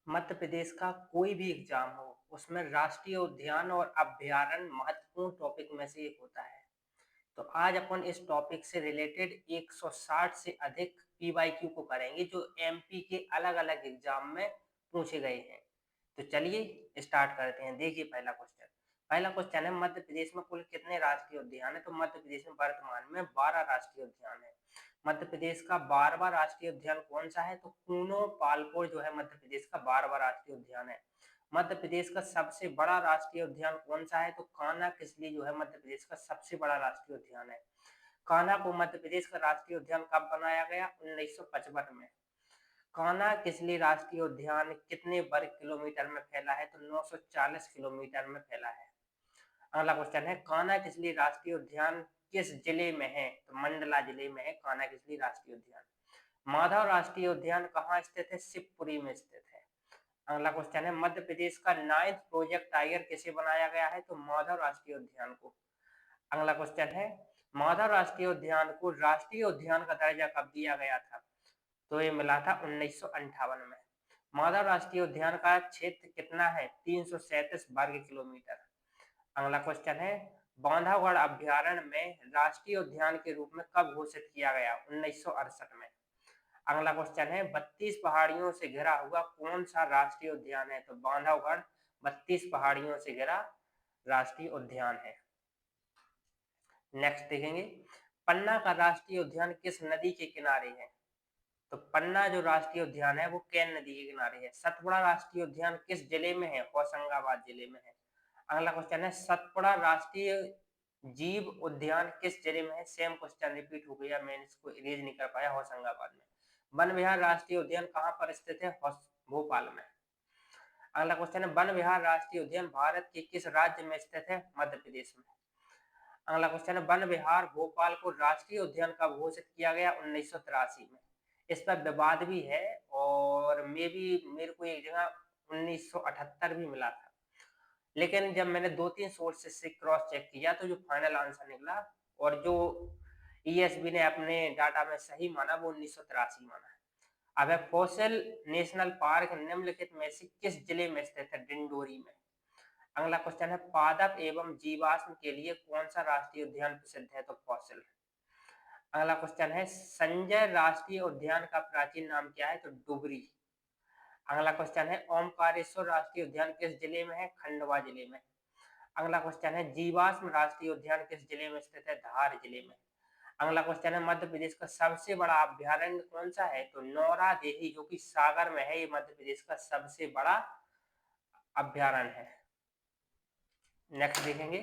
मध्य प्रदेश का कोई भी एग्जाम हो, उसमें राष्ट्रीय उद्यान और अभयारण्य महत्वपूर्ण टॉपिक में से एक होता है। तो आज अपन इस टॉपिक से रिलेटेड 160 से अधिक पीवाईक्यू को करेंगे जो एमपी के अलग-अलग एग्जाम में पूछे गए हैं। तो चलिए स्टार्ट करते हैं। देखिए पहला क्वेश्चन है, मध्य प्रदेश में कुल कितने राष्ट्रीय उद्यान है? तो मध्य प्रदेश में वर्तमान में 12 राष्ट्रीय उद्यान है। मध्य प्रदेश का 12वां राष्ट्रीय उद्यान कौन सा है? तो कूनो पालपुर जो है मध्य प्रदेश का 12वां राष्ट्रीय उद्यान है। मध्य प्रदेश का सबसे बड़ा राष्ट्रीय उद्यान कौन सा है? तो कान्हा किसली जो है मध्य प्रदेश का सबसे बड़ा राष्ट्रीय उद्यान है। कान्हा को मध्य प्रदेश का राष्ट्रीय उद्यान कब बनाया गया? 1955 में। कान्हा किसली राष्ट्रीय उद्यान कितने वर्ग किलोमीटर में फैला है? तो 940 किलोमीटर में फैला है। अगला क्वेश्चन है, कान्हा किसली राष्ट्रीय उद्यान किस जिले में है? तो मंडला जिले में है कान्हा किसली राष्ट्रीय उद्यान। माधव राष्ट्रीय उद्यान कहाँ स्थित है? शिवपुरी में स्थित है। अगला क्वेश्चन है, मध्य प्रदेश का 9th प्रोजेक्ट टाइगर किसे बनाया गया है? तो माधव राष्ट्रीय उद्यान को। अगला क्वेश्चन है, माधव राष्ट्रीय उद्यान को राष्ट्रीय उद्यान का दर्जा कब दिया गया था? तो ये मिला था 1958 में। माधव राष्ट्रीय उद्यान का क्षेत्र कितना है? 337 वर्ग किलोमीटर। अगला क्वेश्चन है, बांधवगढ़ अभ्यारण्य में राष्ट्रीय उद्यान के रूप में कब घोषित किया गया? 1968 में। अगला क्वेश्चन है, 32 पहाड़ियों से घिरा हुआ कौन सा राष्ट्रीय उद्यान है? तो बांधवगढ़ 32 पहाड़ियों से घिरा राष्ट्रीय उद्यान है। नेक्स्ट देखेंगे, पन्ना का राष्ट्रीय उद्यान किस नदी के किनारे है? तो पन्ना जो राष्ट्रीय उद्यान है वो केन नदी के किनारे है। सतपुड़ा राष्ट्रीय उद्यान किस जिले में है? होशंगाबाद जिले में है। अगला क्वेश्चन है, सतपुड़ा राष्ट्रीय जीव उद्यान किस जिले में है? सेम क्वेश्चन रिपीट हो गया, मैंने इसको इरेज नहीं कर पाया। होशंगाबाद में। वन विहार राष्ट्रीय उद्यान कहाँ पर स्थित है? भोपाल में। अगला क्वेश्चन है, वन विहार राष्ट्रीय उद्यान भारत के किस राज्य में स्थित है? मध्य प्रदेश में। अगला क्वेश्चन है, वन विहार भोपाल को राष्ट्रीय उद्यान कब घोषित किया गया? 1983 में। इस पर विवाद भी है और मेरे को एक जगह 1978 भी मिला था, लेकिन जब मैंने 2-3 सोर्सेस से क्रॉस चेक किया तो जो फाइनल आंसर निकला और जो ईएसबी ने अपने डाटा में सही माना वो 1983 माना है। अब है, फॉसिल नेशनल पार्क निम्नलिखित में से किस जिले में स्थित है? डिंडोरी में। अगला क्वेश्चन है, पादप एवं जीवाश्म के लिए कौन सा राष्ट्रीय उद्यान प्रसिद्ध है? तो फॉसिल। अगला क्वेश्चन है, संजय राष्ट्रीय उद्यान का प्राचीन नाम क्या है? तो डुगरी। अगला क्वेश्चन है, ओमकारेश्वर राष्ट्रीय उद्यान किस जिले में है? खंडवा जिले में। अगला क्वेश्चन है, जीवाश्म राष्ट्रीय उद्यान किस जिले में स्थित है? धार जिले में। अगला क्वेश्चन है, मध्य प्रदेश का सबसे बड़ा अभ्यारण्य कौन सा है? तो नौरा देही जो कि सागर में है, ये मध्य प्रदेश का सबसे बड़ा अभ्यारण्य है। नेक्स्ट देखेंगे,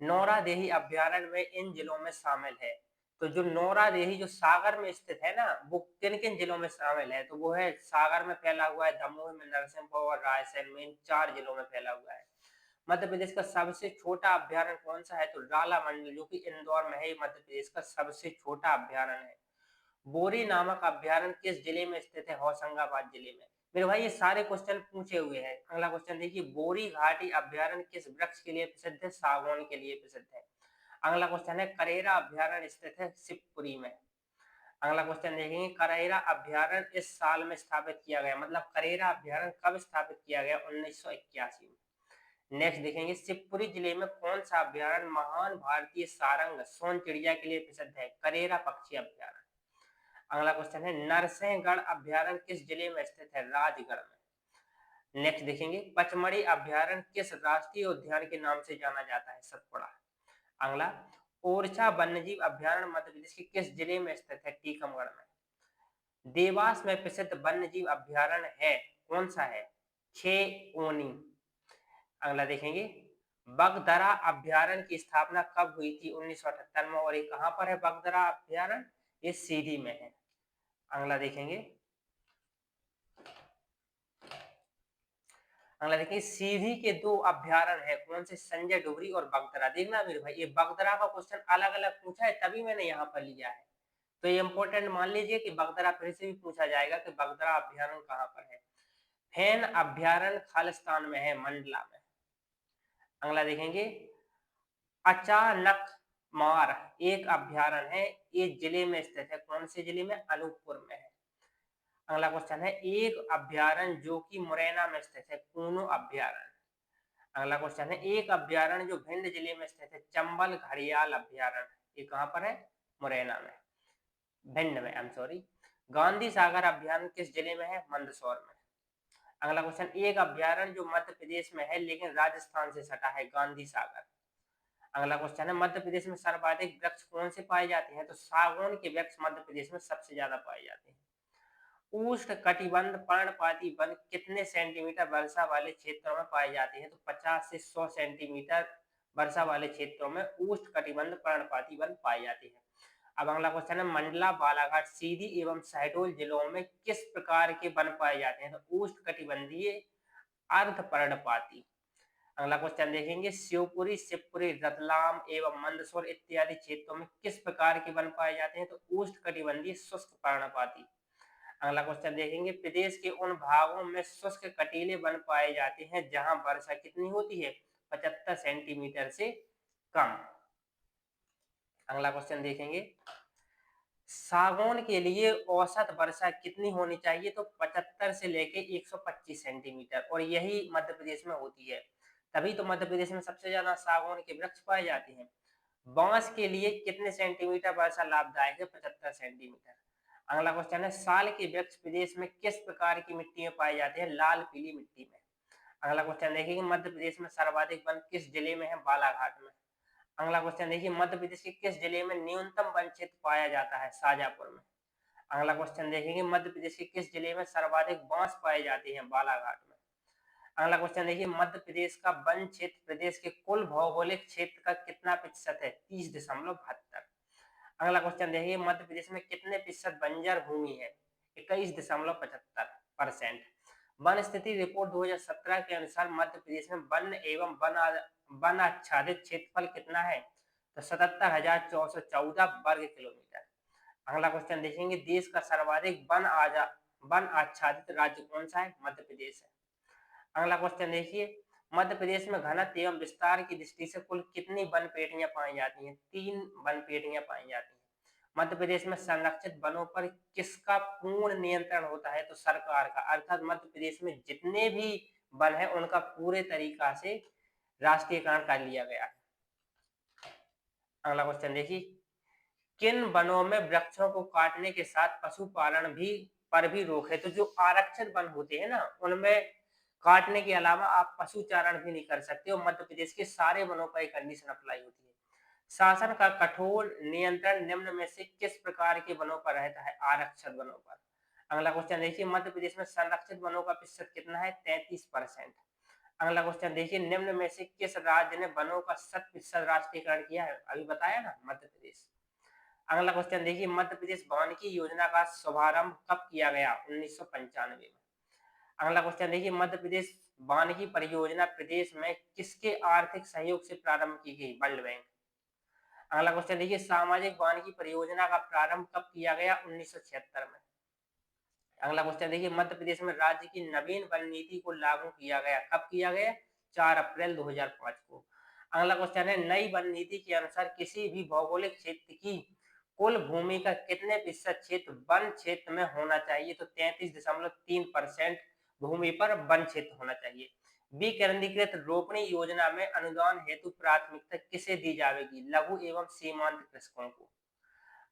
नौरा देही अभ्यारण्य में इन जिलों में शामिल है। तो जो नौरा देही जो सागर में स्थित है ना, वो किन किन जिलों में शामिल है? तो वो है सागर में फैला हुआ है, दमोह में, नरसिंहपुर और रायसेन में, इन 4 जिलों में फैला हुआ है। मध्य प्रदेश का सबसे छोटा अभ्यारण्य कौन सा है? तो राला मंडल जो कि इंदौर में है, ये मध्य प्रदेश का सबसे छोटा अभ्यारण्य है। बोरी नामक अभ्यारण्य किस जिले में स्थित है? होशंगाबाद जिले में। मेरे भाई ये सारे क्वेश्चन पूछे हुए हैं। अगला क्वेश्चन देखिए, बोरी घाटी अभ्यारण्य किस वृक्ष के लिए प्रसिद्ध है? सागौन के लिए प्रसिद्ध है। अगला क्वेश्चन है, करेरा अभ्यारण्य स्थित है शिवपुरी में। अगला क्वेश्चन देखेंगे, करेरा अभ्यारण्य इस साल में स्थापित किया गया, मतलब करेरा अभ्यारण्य कब स्थापित किया गया? 1981 में। नेक्स्ट देखेंगे, शिवपुरी जिले में कौन सा अभ्यारण्य महान भारतीय सारंग सोन चिड़िया के लिए प्रसिद्ध है? करेरा पक्षी अभ्यारण्य। अगला क्वेश्चन है, नरसिंहगढ़ अभ्यारण्य किस जिले में स्थित है? राजगढ़ में। नेक्स्ट देखेंगे, पचमढ़ी अभ्यारण्य किस राष्ट्रीय उद्यान के नाम से जाना जाता है? सतपुड़ा। अगला, ओरछा वन्यजीव अभ्यारण्य मध्य प्रदेश के किस जिले में स्थित है? टीकमगढ़ में। देवास में प्रसिद्ध वन्यजीव अभ्यारण्य है, कौन सा है? खेओनी। अगला देखेंगे, बगदरा अभ्यारण्य की स्थापना कब हुई थी? 1978 में। और ये कहां पर है बगदरा अभ्यारण्य? ये सीधी में है। अगला देखेंगे, अगला देखिए, सीधी के 2 अभ्यारण्य है, कौन से? संजय डोगरी और बगदरा। देखना मेरे भाई, ये बगदरा का क्वेश्चन अलग अलग पूछा है तभी मैंने यहाँ पर लिया है, तो ये इंपॉर्टेंट मान लीजिए कि बगदरा फिर से भी पूछा जाएगा कि बगदरा अभ्यारण्य कहाँ पर है। फैन अभ्यारण्य खालिस्तान में है, मंडला में। अगला देखेंगे, अचानक मार एक अभ्यारण्य है, ये जिले में स्थित है, कौन से जिले में? अनूपपुर में है। अगला क्वेश्चन है एक अभ्यारण्य जो कि मुरैना में स्थित है, कूनो अभ्यारण्य। अगला क्वेश्चन है एक अभ्यारण्य जो भिंड जिले में स्थित है, चंबल घड़ियाल अभ्यारण्य। ये कहाँ पर है? मुरैना में, भिंड में, I am sorry. Gandhi Sagar अभ्यारण्य किस जिले में है? मंदसौर में। अगला क्वेश्चन एक अभ्यारण्य जो मध्य प्रदेश में है लेकिन राजस्थान से सटा है, गांधी सागर। अगला क्वेश्चन है मध्य प्रदेश में सर्वाधिक वृक्ष कौन से पाए जाते हैं? तो सागौन के वृक्ष मध्य प्रदेश में सबसे ज्यादा पाए जाते हैं। उष्ण कटिबंध पर्णपाती वन कितने सेंटीमीटर वर्षा वाले क्षेत्रों में पाए जाते हैं? तो 50 से 100 सेंटीमीटर वर्षा वाले क्षेत्रों में उष्ण कटिबंध पर्णपाती वन पाए जाते हैं। अब अगला क्वेश्चन है मंडला, बालाघाट, सीधी एवं शहडोल जिलों में किस प्रकार के वन पाए जाते हैं? तो उष्ण कटिबंधीय अर्ध पर्णपाती। अगला क्वेश्चन देखेंगे शिवपुरी, शिवपुरी, रतलाम एवं मंदसौर इत्यादि क्षेत्रों में किस प्रकार के वन पाए जाते हैं? तो उष्ण कटिबंधीय शुष्क पर्णपाती। अगला क्वेश्चन देखेंगे प्रदेश के उन भागों में शुष्क कटीले वन पाए जाते हैं जहां वर्षा कितनी होती है? 75 सेंटीमीटर से कम। अगला क्वेश्चन देखेंगे सागौन के लिए औसत वर्षा कितनी होनी चाहिए? तो 75 से लेके 125 सेंटीमीटर, और यही मध्य प्रदेश में होती है। तभी तो मध्य प्रदेश में सबसे ज्यादा सागौन के वृक्ष पाए जाते हैं। बांस के लिए कितने सेंटीमीटर वर्षा लाभदायक है? 75 सेंटीमीटर। अगला क्वेश्चन है साल के वृक्ष प्रदेश में किस प्रकार की मिट्टी में पाए जाते हैं? लाल पीली मिट्टी में। अगला क्वेश्चन देखिए मध्य प्रदेश में सर्वाधिक वन किस जिले में है? बालाघाट में। अगला क्वेश्चन देखिए मध्य प्रदेश के किस जिले में न्यूनतम वन क्षेत्र पाया जाता है? शाजापुर में। अगला क्वेश्चन देखेंगे मध्य प्रदेश के किस जिले में सर्वाधिक बांस पाए जाते हैं? बालाघाट में। अगला क्वेश्चन देखिए मध्य प्रदेश का वन क्षेत्र प्रदेश के कुल भौगोलिक क्षेत्र का कितना प्रतिशत है? 30.72। अगला क्वेश्चन देखिए मध्य प्रदेश में कितने प्रतिशत बंजर भूमि है? 21.75%। वन स्थिति रिपोर्ट 2017 के अनुसार मध्य प्रदेश में वन एवं वन आच्छादित क्षेत्रफल कितना है? तो 77,414 वर्ग किलोमीटर। अगला क्वेश्चन देखेंगे देश का सर्वाधिक वन आच्छादित राज्य कौन सा है? मध्य प्रदेश है। अगला क्वेश्चन देखिए मध्य प्रदेश में घनत्व एवं विस्तार की दृष्टि से कुल कितनी वन पेटियां पाई जाती हैं? 3 वन पेटियां पाई जाती हैं। मध्य प्रदेश में संरक्षित वनों पर किसका पूर्ण नियंत्रण होता है? तो सरकार का, अर्थात मध्य प्रदेश में जितने भी वन है उनका पूरे तरीका से राष्ट्रीयकरण कर लिया गया है। अगला क्वेश्चन देखिए किन वनों में वृक्षों को काटने के साथ पशुपालन पर भी रोक है? तो जो आरक्षित वन होते हैं ना उनमें काटने के अलावा आप पशुचारण भी नहीं कर सकते, और मध्य प्रदेश के सारे वनों पर एक कंडीशन अप्लाई होती है। शासन का कठोर नियंत्रण निम्न में से किस प्रकार के वनों पर रहता है? आरक्षित वनों पर। अगला क्वेश्चन देखिए मध्य प्रदेश में संरक्षित वनों का प्रतिशत कितना है? 33%। अगला क्वेश्चन देखिए निम्न में से किस राज्य ने वनों का 100% राष्ट्रीयकरण किया है? अभी बताया ना, मध्य प्रदेश। अगला क्वेश्चन देखिए मध्य प्रदेश वानिकी योजना का शुभारंभ कब किया गया? 1995 में। अगला क्वेश्चन देखिए मध्य प्रदेश वानिकी परियोजना प्रदेश में किसके आर्थिक सहयोग से प्रारंभ की गई? World bank. अगला क्वेश्चन देखिए सामाजिक वानिकी परियोजना का प्रारंभ कब किया गया? 1976 में। अगला क्वेश्चन देखिए मध्य प्रदेश में राज्य की नवीन वन नीति को लागू किया गया, कब किया गया? 4 अप्रैल 2005 को। अगला क्वेश्चन है नई वन नीति के अनुसार किसी भी भौगोलिक क्षेत्र की कुल भूमि का कितने प्रतिशत क्षेत्र वन क्षेत्र में होना चाहिए? तो 33.3% भूमि पर वन क्षेत्र होना चाहिए। विकेंद्रीकृत रोपणी योजना में अनुदान हेतु प्राथमिकता किसे दी जाएगी? लघु एवं सीमांत कृषकों को।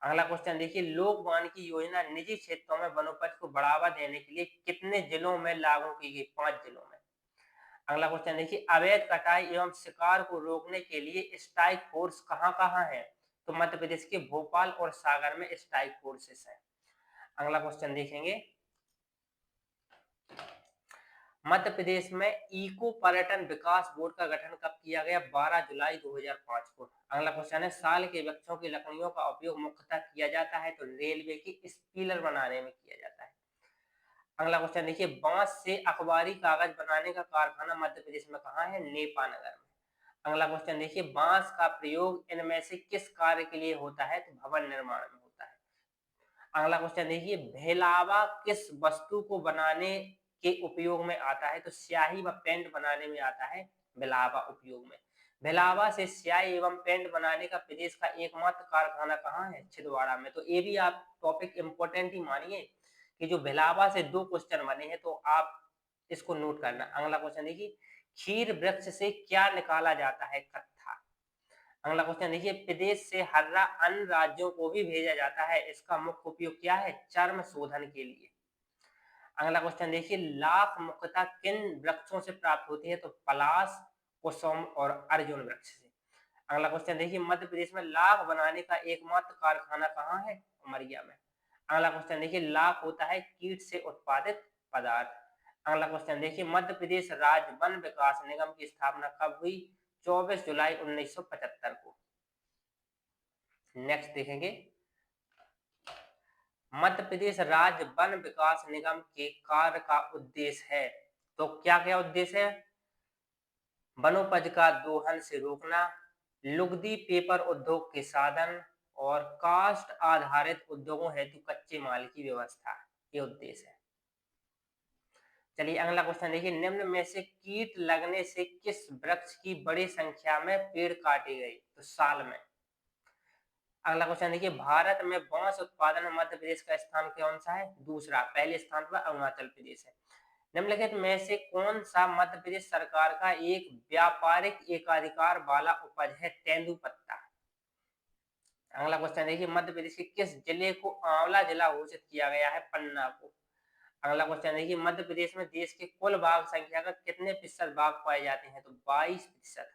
अगला क्वेश्चन देखिए लोक वानिकी योजना निजी क्षेत्रों में वनोपज को बढ़ावा देने के लिए कितने जिलों में लागू की गई? 5 जिलों में। अगला क्वेश्चन देखिए अवैध कटाई एवं शिकार को रोकने के लिए स्ट्राइक फोर्स कहाँ कहाँ है? तो मध्य प्रदेश के भोपाल और सागर में स्ट्राइक फोर्सेस है। अगला क्वेश्चन देखेंगे मध्य प्रदेश में इको पर्यटन विकास बोर्ड का गठन कब किया गया? 12 जुलाई 2005 को। अगला क्वेश्चन है साल के वृक्षों की लकड़ियों का उपयोग मुख्यतः किया जाता है? तो रेलवे की स्पीलर बनाने में किया जाता है। अगला क्वेश्चन देखिए बांस से अखबारी कागज बनाने का कारखाना मध्य प्रदेश में कहाँ है? नेपानगर में। अगला क्वेश्चन देखिए बांस का प्रयोग इनमें से किस कार्य के लिए होता है? तो भवन निर्माण में होता है। अगला क्वेश्चन देखिए भेलावा किस वस्तु को बनाने के उपयोग में आता है? तो स्याही व पेंट बनाने में आता है भेलावा उपयोग में। भेलावा से स्याही एवं पेंट बनाने का प्रदेश का एकमात्र कारखाना कहाँ है? छिंदवाड़ा में। तो ये भी आप टॉपिक इंपॉर्टेंट ही मानिए कि जो भिलावा से 2 क्वेश्चन बने हैं, तो आप इसको नोट करना। अगला क्वेश्चन देखिए, खीर वृक्ष से क्या निकाला जाता है? कत्था। अगला क्वेश्चन देखिए, प्रदेश से हर्रा अन्य राज्यों को भी भेजा जाता है, इसका मुख्य उपयोग क्या है? चर्म शोधन के लिए। अगला क्वेश्चन देखिए, लाख मुख्यतः किन वृक्षों से प्राप्त होती है? तो पलाश, कुसुम और अर्जुन वृक्ष से। अगला क्वेश्चन देखिए, मध्य प्रदेश में लाख बनाने का एकमात्र कारखाना कहाँ है? उमरिया में। अगला क्वेश्चन देखिए, लाख होता है कीट से उत्पादित पदार्थ। अगला क्वेश्चन देखिए, मध्य प्रदेश राज्य वन विकास निगम की स्थापना कब हुई? 24 जुलाई 1975 को। नेक्स्ट देखेंगे, मध्य प्रदेश राज्य वन विकास निगम के कार्य का उद्देश्य है, तो क्या क्या उद्देश्य है? वनोपज का दोहन से रोकना, लुगदी पेपर उद्योग के साधन और कास्ट आधारित उद्योगों हेतु कच्चे माल की व्यवस्था, ये उद्देश्य है। चलिए अगला क्वेश्चन देखिए, निम्न में से कीट लगने से किस वृक्ष की बड़ी संख्या में पेड़ काटे गए? तो साल में। अगला क्वेश्चन देखिए, भारत में बांस उत्पादन में मध्य प्रदेश का स्थान कौन सा है? दूसरा। पहले स्थान पर अरुणाचल प्रदेश है। निम्नलिखित में से कौन सा मध्य प्रदेश सरकार का एक व्यापारिक एकाधिकार वाला उपज है? तेंदुपत्ता। अगला क्वेश्चन देखिए, मध्य प्रदेश के किस जिले को आंवला जिला घोषित किया गया है? पन्ना को। अगला क्वेश्चन देखिए, मध्य प्रदेश में देश के कुल बाघ संख्या का कितने प्रतिशत बाघ पाए जाते हैं? तो 22%।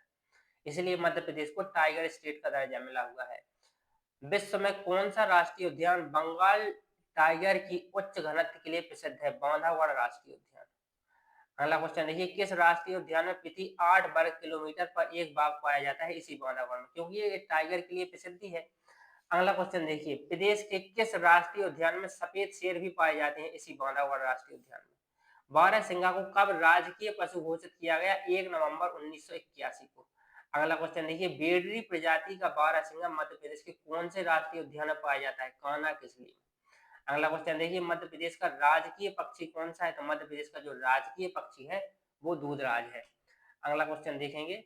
इसलिए मध्य प्रदेश को टाइगर स्टेट का दर्जा मिला हुआ है। विश्व में कौन सा राष्ट्रीय उद्यान बंगाल टाइगर की उच्च घनत्व के लिए प्रसिद्ध है? बांधवगढ़ राष्ट्रीय उद्यान। अगला क्वेश्चन देखिए, किस राष्ट्रीय उद्यान में प्रति 8 वर्ग किलोमीटर पर एक बाघ पाया जाता है? इसी बांधवगढ़ में, क्योंकि ये टाइगर के लिए प्रसिद्धि है। अगला क्वेश्चन देखिए, प्रदेश के किस राष्ट्रीय उद्यान में सफेद शेर भी पाए जाते हैं? इसी बांधवगढ़ राष्ट्रीय उद्यान में। बारहसिंगा को कब राजकीय पशु घोषित किया गया? 1 नवंबर 1981 को। अगला क्वेश्चन देखिए, बेडरी प्रजाति का बारहसिंगा मध्य प्रदेश के कौन से राष्ट्रीय उद्यान में पाया जाता है? कान्हा किसली। अगला क्वेश्चन देखिए, मध्य प्रदेश का राजकीय पक्षी कौन सा है? तो मध्य प्रदेश का जो राजकीय पक्षी है वो दूधराज है। अगला क्वेश्चन देखेंगे,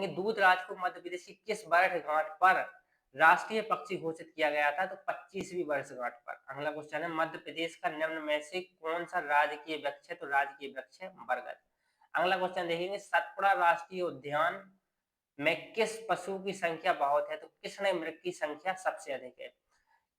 दूधराज को मध्य प्रदेश की किस वर्षगांठ पर राष्ट्रीय पक्षी घोषित किया गया था? तो 25वीं वर्षगांठ पर। अगला क्वेश्चन है, मध्य प्रदेश का निम्न में से कौन सा राजकीय वृक्ष है? तो राजकीय वृक्ष है बरगद। अगला क्वेश्चन देखेंगे, सतपुड़ा राष्ट्रीय उद्यान में किस पशु की संख्या बहुत है? तो कृष्ण मृग की संख्या सबसे अधिक है।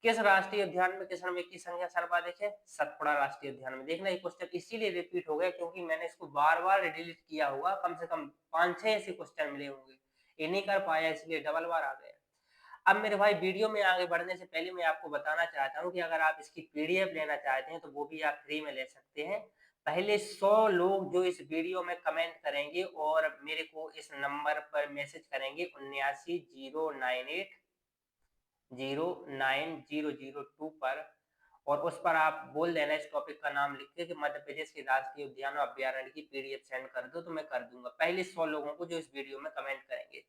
किस राष्ट्रीय उद्यान में कृष्ण मृग की संख्या सर्वाधिक है? सतपुड़ा राष्ट्रीय उद्यान में। देखना ये क्वेश्चन इसीलिए रिपीट हो गया क्योंकि मैंने इसको बार बार डिलीट किया होगा, कम से कम 5-6 ऐसे क्वेश्चन मिले होंगे, ये नहीं कर पाया इसलिए डबल बार आ गया। अब मेरे भाई वीडियो में आगे बढ़ने से पहले मैं आपको बताना चाहता हूँ कि अगर आप इसकी पीडीएफ लेना चाहते हैं तो वो भी आप फ्री में ले सकते हैं। पहले 100 लोग जो इस वीडियो में कमेंट करेंगे और मेरे को इस नंबर पर मैसेज करेंगे 7909809002 पर, और उस पर आप बोल देना इस टॉपिक का नाम लिख के कि मध्य प्रदेश के राष्ट्रीय उद्यान और अभ्यारण्य की पीडीएफ सेंड कर दो, तो मैं कर दूंगा पहले 100 लोगों को जो इस वीडियो में कमेंट करेंगे।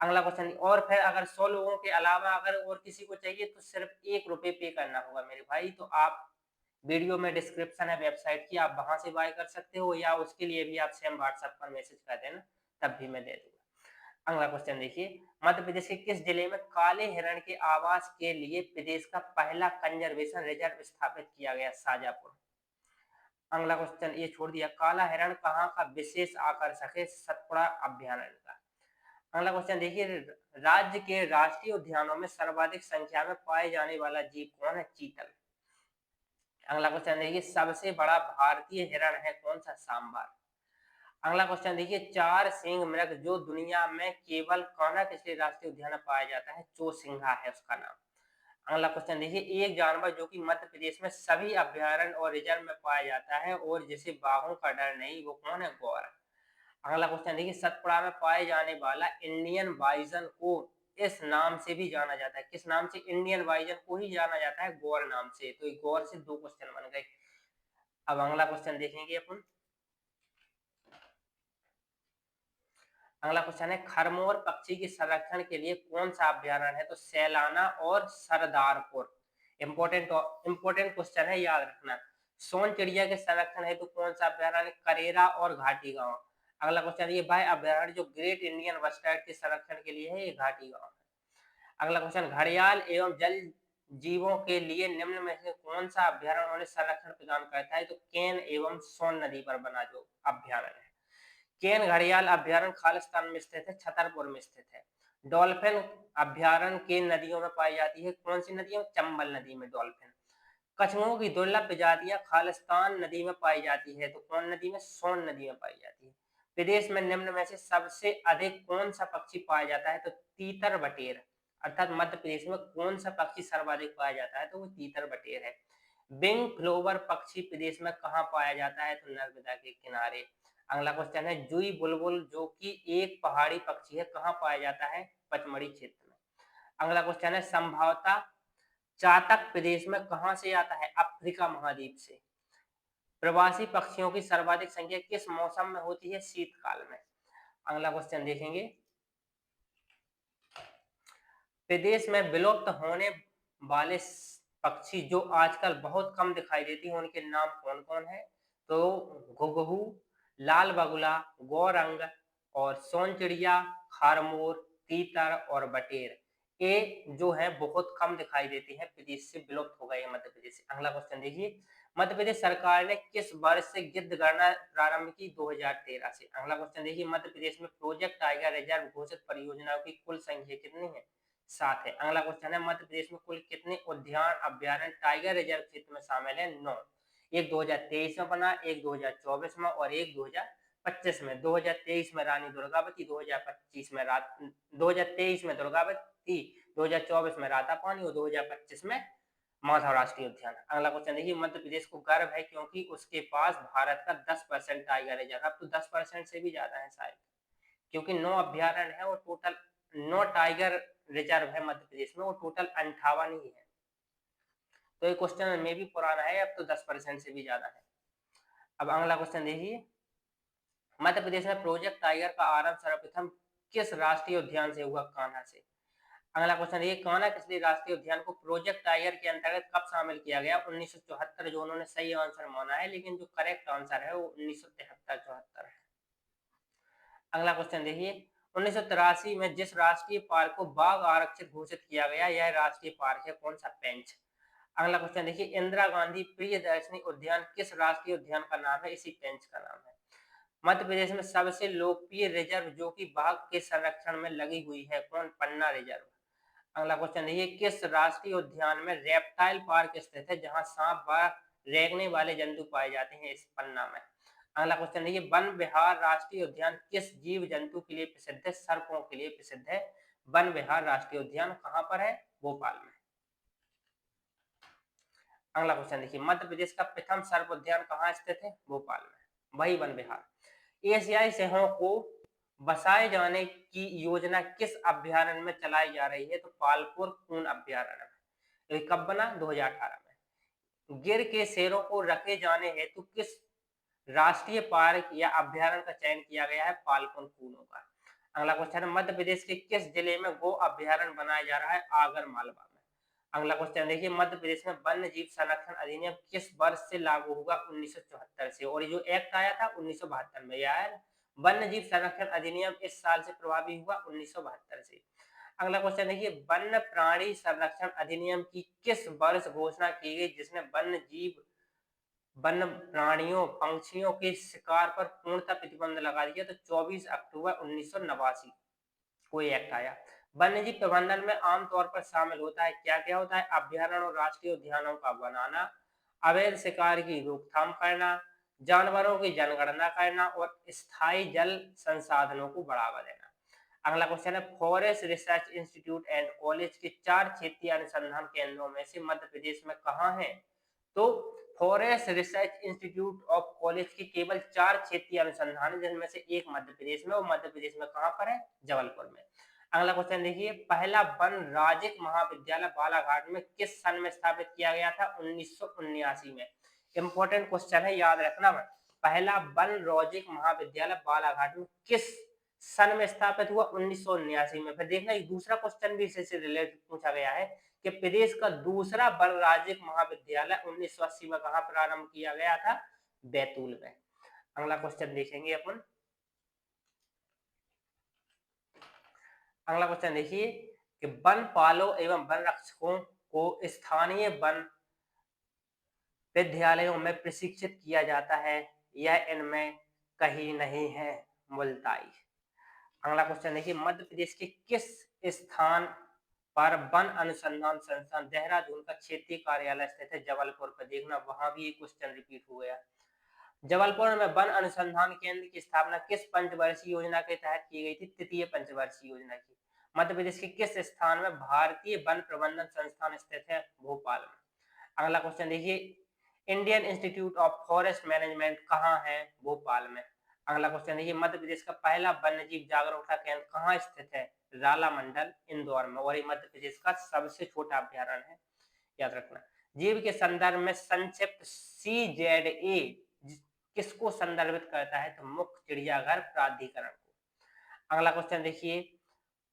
अगला क्वेश्चन, और फिर अगर 100 लोगों के अलावा अगर और किसी को चाहिए तो सिर्फ ₹1 पे करना होगा मेरे भाई। तो आप वीडियो में डिस्क्रिप्शन है वेबसाइट की, आप वहां से बाय कर सकते हो, या उसके लिए भी आप सेम व्हाट्सएप पर मैसेज कर देना, तब भी मैं दे दूंगा। अगला क्वेश्चन देखिए, मध्य प्रदेश के किस जिले में काले हिरण के आवास के लिए प्रदेश का पहला कंजर्वेशन रिजर्व स्थापित किया गया? शाजापुर। अगला क्वेश्चन ये छोड़ दिया, काला हिरण कहाँ का विशेष आकर्षक है? सतपुड़ा अभ्यारण्य का। अगला क्वेश्चन देखिए, राज्य के राष्ट्रीय उद्यानों में सर्वाधिक संख्या में पाए जाने वाला जीव कौन है? चीतल। अगला क्वेश्चन देखिए, सबसे बड़ा भारतीय हिरण है कौन सा? सांबर। अगला क्वेश्चन देखिए, 4 सींग मृग जो दुनिया में केवल कान्हा किसके राष्ट्रीय उद्यान में पाया जाता है? चौसिंघा है उसका नाम। अगला क्वेश्चन देखिए, एक जानवर जो कि मध्य प्रदेश में सभी अभ्यारण्य और रिजर्व में पाया जाता है और जिसे बाघों का डर नहीं, वो कौन है? गौर। अगला क्वेश्चन देखिए, सतपुड़ा में पाए जाने वाला इंडियन बाइजन को इस नाम से भी जाना जाता है? किस नाम से? इंडियन बाइजन को ही जाना जाता है गौर नाम से। तो गौर से 2 क्वेश्चन बन गए। अब अगला क्वेश्चन देखेंगे अपन। अगला क्वेश्चन है, खरमोर पक्षी के संरक्षण के लिए कौन सा अभ्यारण्य है? तो सैलाना और सरदारपुर। इंपोर्टेंट क्वेश्चन है, याद रखना। सोन चिड़िया के संरक्षण हेतु तो कौन सा अभ्यारण्य? करेरा और घाटी गांव। अगला क्वेश्चन, ये भाई अभ्यारण्य जो ग्रेट इंडियन बस्टर्ड के संरक्षण के लिए है, ये घाटी गांव है। अगला क्वेश्चन, घड़ियाल एवं जल जीवों के लिए निम्न में से कौन सा अभ्यारण्य उन्हें संरक्षण प्रदान करता है? तो केन एवं सोन नदी पर बना जो अभ्यारण्य है। केन घड़ियाल अभ्यारण्य खालिस्तान में स्थित है, छतरपुर में स्थित है। डॉल्फिन अभ्यारण्य केन नदियों में पाई जाती है, कौन सी नदियों? चंबल नदी में डॉल्फिन। कछुओं की दुर्लभ प्रजातियां खालिस्तान नदी में पाई जाती है, तो कौन नदी में? सोन नदी में पाई जाती है। विदेश में निम्न में से सबसे अधिक कौन सा पक्षी पाया जाता है? तो तीतर बटेर। अर्थात मध्य प्रदेश में कौन सा पक्षी सर्वाधिक पाया जाता है? तो वो तीतर बटेर है। बिंग फ्लोवर पक्षी प्रदेश में कहाँ पाया जाता है? तो नर्मदा के किनारे। अगला क्वेश्चन है जुई बुलबुल जो कि एक पहाड़ी पक्षी है, कहाँ पाया जाता है? पचमढ़ी क्षेत्र में। अगला क्वेश्चन है संभवतः चातक प्रदेश में कहां से आता है? अफ्रीका महाद्वीप से। प्रवासी पक्षियों की सर्वाधिक संख्या किस मौसम में होती है? शीतकाल में। अगला क्वेश्चन देखेंगे, प्रदेश में विलुप्त होने वाले पक्षी जो आजकल बहुत कम दिखाई देती हैं उनके नाम कौन कौन है? तो घुघू, लाल बगुला, गौरंग और सोनचिड़िया, खारमोर, तीतर और बटेर, ये जो है बहुत कम दिखाई देती है, प्रदेश से विलुप्त हो गए हैं मध्य प्रदेश से। अगला क्वेश्चन देखिए, मध्य प्रदेश सरकार ने किस वर्ष से गिद्ध गणना प्रारंभ की? 2013 से। अगला क्वेश्चन देखिए, मध्य प्रदेश में प्रोजेक्ट टाइगर रिजर्व घोषित परियोजनाओं की कुल संख्या कितनी है? 7 है। अगला क्वेश्चन है मध्य प्रदेश में कुल कितने उद्यान अभ्यारण्य टाइगर रिजर्व क्षेत्र में शामिल है? 9। एक 2023 में बना, एक 2024 में और एक 2025 में। 2023 में रानी दुर्गावती, 2025 में 2023 में दुर्गावती, 2024 में रातापानी और 2025 में माधव राष्ट्रीय उद्यान। अगला क्वेश्चन देखिए, मध्य प्रदेश को गर्व है क्योंकि उसके पास भारत का 10% टाइगर रिजर्व। अब तो 10% से भी ज्यादा है शायद, क्योंकि 9 अभ्यारण्य है और टोटल 9 टाइगर रिजर्व है मध्य प्रदेश में, वो टोटल 58 ही है। तो ये क्वेश्चन में भी पुराना है, अब तो 10% से भी ज्यादा है। अब अगला क्वेश्चन देखिए, मध्य प्रदेश में प्रोजेक्ट टाइगर का आरंभ सर्वप्रथम किस राष्ट्रीय उद्यान से हुआ? कान्हा से। अगला क्वेश्चन देखिए, कान्हा किसली राष्ट्रीय उद्यान को प्रोजेक्ट टाइगर के अंतर्गत कब शामिल किया गया? 1974, जो उन्होंने सही आंसर माना है, लेकिन जो करेक्ट आंसर है वो 1973-74 है। अगला क्वेश्चन देखिए, 1983 में जिस राष्ट्रीय पार्क को बाघ आरक्षित घोषित किया गया, यह राष्ट्रीय पार्क है कौन सा? पेंच। अगला क्वेश्चन देखिए, इंदिरा गांधी प्रियदर्शनी उद्यान किस राष्ट्रीय उद्यान का नाम है? इसी पेंच का नाम है। मध्य प्रदेश में सबसे लोकप्रिय रिजर्व जो कि बाघ के संरक्षण में लगी हुई है, कौन? पन्ना रिजर्व। अगला क्वेश्चन देखिए, किस राष्ट्रीय उद्यान में रेप्टाइल पार्क स्थित है जहां सांप व रेंगने वाले जंतु पाए जाते हैं? इस पन्ना में। अगला क्वेश्चन देखिए, वन विहार राष्ट्रीय उद्यान किस जीव जंतु के लिए प्रसिद्ध है? सर्पों के लिए प्रसिद्ध है। वन विहार राष्ट्रीय उद्यान कहां पर है? भोपाल में। अगला क्वेश्चन देखिए, मध्य प्रदेश का प्रथम सर्प उद्यान कहाँ स्थित है? भोपाल में, वही वन विहार। एशियाई सिंहों को बसाए जाने की योजना किस अभ्यारण्य में चलाई जा रही है? तो पालपुर खून अभ्यारण्य में। कब बना? 2018 में। गिर के शेरों को रखे जाने हेतु किस राष्ट्रीय पार्क या अभ्यारण्य का चयन किया गया है? पालपुर खूनों का। अगला क्वेश्चन है, मध्य प्रदेश के किस जिले में गो अभ्यारण्य बनाया जा रहा है? आगर मालवा में। अगला क्वेश्चन देखिए, मध्य प्रदेश में वन्य जीव संरक्षण अधिनियम किस वर्ष से लागू होगा? 1974 से। और ये जो एक्ट आया था 1972 में, यार वन्य जीव संरक्षण अधिनियम इस साल से प्रभावी हुआ 1972 से। अगला क्वेश्चन देखिए, वन्य प्राणी संरक्षण अधिनियम की किस वर्ष घोषणा की गई जिसने वन्य जीव वन्य प्राणियों पंछियों के शिकार पर पूर्णतः प्रतिबंध लगा दिया? तो 24 अक्टूबर 1989 को एक्ट आया। वन्यजीव प्रबंधन में आमतौर पर शामिल होता है क्या क्या होता है? अभ्यारण्य और राष्ट्रीय उद्यानों का बनाना, अवैध शिकार की रोकथाम करना, जानवरों की जनगणना करना और स्थायी जल संसाधनों को बढ़ावा देना। अगला क्वेश्चन है, forest research institute and college के 4 क्षेत्रीय अनुसंधान केंद्रों में से मध्य प्रदेश में कहाँ है? तो forest research institute of college की केवल 4 क्षेत्रीय अनुसंधान, जिनमें से एक मध्य प्रदेश में, और मध्य प्रदेश में कहाँ पर है? जबलपुर में। अगला क्वेश्चन देखिए, पहला वन राजिक महाविद्यालय बालाघाट में किस सन में स्थापित किया गया था? 1979 में। इंपॉर्टेंट क्वेश्चन है, याद रखना। पहला वन राजिक महाविद्यालय बालाघाट में किस सन में स्थापित हुआ? 1979 में। फिर देखना, एक दूसरा क्वेश्चन भी इससे रिलेटेड पूछा गया है कि प्रदेश का दूसरा वन राजिक महाविद्यालय 1980 में कहां प्रारंभ किया गया था? बैतूल में। अगला क्वेश्चन देखेंगे अपन। अगला क्वेश्चन देखिए कि वन पालों एवं वन रक्षकों को स्थानीय वन विद्यालयों में प्रशिक्षित किया जाता है, यह इनमें कहीं नहीं है। मुल्ताई। अगला क्वेश्चन देखिए, मध्य प्रदेश के किस स्थान पर वन अनुसंधान संस्थान देहरादून का क्षेत्रीय कार्यालय स्थित है? जबलपुर पर। देखना वहां भी एक क्वेश्चन रिपीट हो गया। जबलपुर में वन अनुसंधान केंद्र की स्थापना किस पंचवर्षीय योजना के तहत की गई थी? तृतीय पंचवर्षीय योजना की। मध्य प्रदेश के किस स्थान में भारतीय वन प्रबंधन संस्थान स्थित है? भोपाल में। अगला क्वेश्चन देखिए, Indian institute of forest management कहाँ है? भोपाल में। अगला क्वेश्चन देखिए, मध्य प्रदेश का पहला वन्यजीव जागरूकता केंद्र कहाँ स्थित है? राला मंडल, इंदौर में। और ये मध्य प्रदेश का सबसे छोटा अभ्यारण्य है, याद रखना। जीव के संदर्भ में संक्षिप्त CZA किसको संदर्भित करता है? तो मुख्य चिड़ियाघर प्राधिकरण को। अगला क्वेश्चन देखिए,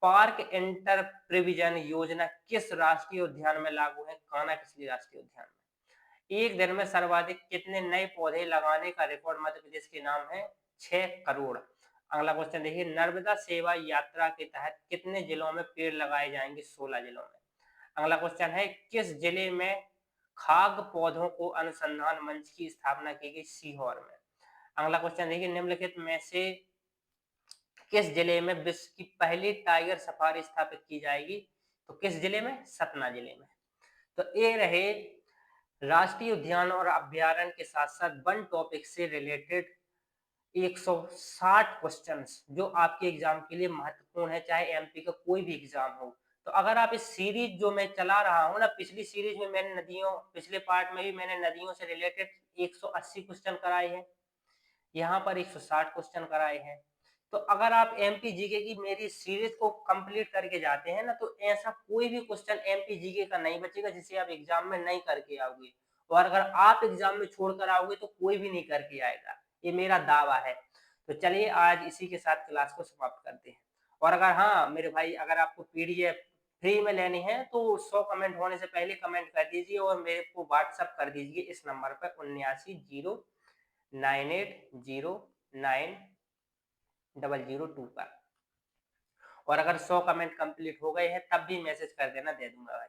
पार्क इंटर प्रिविजन योजना किस राष्ट्रीय उद्यान में लागू है? कान्हा-किसली राष्ट्रीय उद्यान में। एक दिन में सर्वाधिक कितने नए पौधे लगाने का रिकॉर्ड मध्य प्रदेश के नाम है? 6 करोड़। अगला क्वेश्चन देखिए, नर्मदा सेवा यात्रा के तहत कितने जिलों में पेड़ लगाए जाएंगे? 16 जिलों में। अगला क्वेश्चन है, किस जिले में खाद्य पौधों को अनुसंधान मंच की स्थापना की गई? सीहोर में। अगला क्वेश्चन देखिए, निम्नलिखित में से किस जिले में विश्व की पहली टाइगर सफारी स्थापित की जाएगी? तो किस जिले में? सतना जिले में। तो ये रहे राष्ट्रीय उद्यान और अभ्यारण्य के साथ साथ वन टॉपिक से रिलेटेड 160 क्वेश्चंस जो आपके एग्जाम के लिए महत्वपूर्ण है, चाहे एमपी का कोई भी एग्जाम हो। तो अगर आप इस सीरीज जो मैं चला रहा हूँ ना, पिछली सीरीज में मैंने नदियों, पिछले पार्ट में भी मैंने नदियों से रिलेटेड 180 क्वेश्चन कराए हैं, यहाँ पर 160 क्वेश्चन कराए हैं। तो अगर आप एमपी जीके की मेरी सीरीज को कंप्लीट करके जाते हैं ना, तो ऐसा कोई भी क्वेश्चन एमपी जीके का नहीं बचेगा जिसे आप एग्जाम में नहीं करके आओगे। और अगर आप एग्जाम में छोड़कर आओगे तो कोई भी नहीं करके आएगा, ये मेरा दावा है। तो चलिए आज इसी के साथ क्लास को समाप्त करते हैं। और अगर हाँ मेरे भाई, अगर आपको पीडीएफ फ्री में लेनी है तो 100 कमेंट होने से पहले कमेंट कर दीजिए और मेरे को व्हाट्सअप कर दीजिए इस नंबर पर 7909090002 पर। और अगर 100 कमेंट कंप्लीट हो गए हैं तब भी मैसेज कर देना, दे दूंगा भाई।